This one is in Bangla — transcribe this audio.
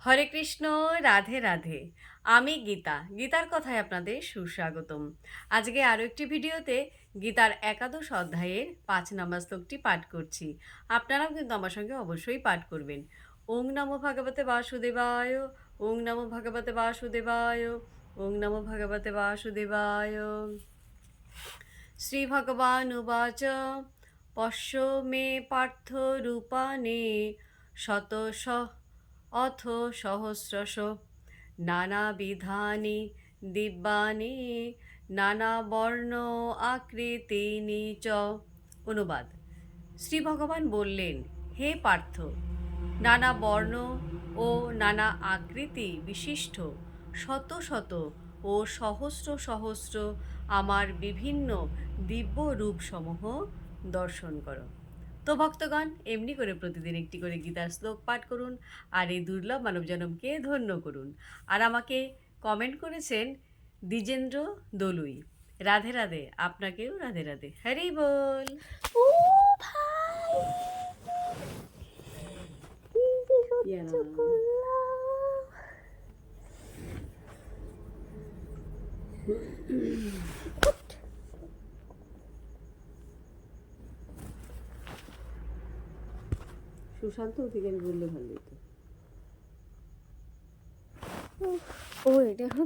হরে কৃষ্ণ, রাধে রাধে। আমি গীতার কথায় আপনাদের সুস্বাগতম। আজকে আরও একটি ভিডিওতে গীতার একাদশ অধ্যায়ের ৫ নম্বর শ্লোকটি পাঠ করছি। আপনারাও কিন্তু আমার সঙ্গে অবশ্যই পাঠ করবেন। ওং নমো ভগবতে বাসুদেবায়, ওং নমো ভগবতে বাসুদেবায়, ওং নমো ভগবতে বাসুদেবায়। শ্রীভগবান উবাচ পশ্য মে পার্থ রূপাণি শতশ অথ সহস্রশ নানাবিধানি দিব্যানি নানাবর্ণ আকৃতিনি চ। অনুবাদ: শ্রী ভগবান বললেন, হে পার্থ, নানা বর্ণ ও নানা আকৃতি বিশিষ্ট শত শত ও সহস্র সহস্র আমার বিভিন্ন দিব্য রূপসমূহ দর্শন করো। তো ভক্তগণ, এমনি করে প্রতিদিন একটি করে গীতার শ্লোক পাঠ করুন আর এই দুর্লভ মানবজনমকে ধন্য করুন। আর আমাকে কমেন্ট করেছেন দ্বিজেন্দ্র দলুই। রাধে রাধে, আপনাকেও রাধে রাধে। হরি বল। ও ভাই, কি যে সহ্য করলাম। সুশান্ত থেকে বললে ভালো হতো। ও এটা এখন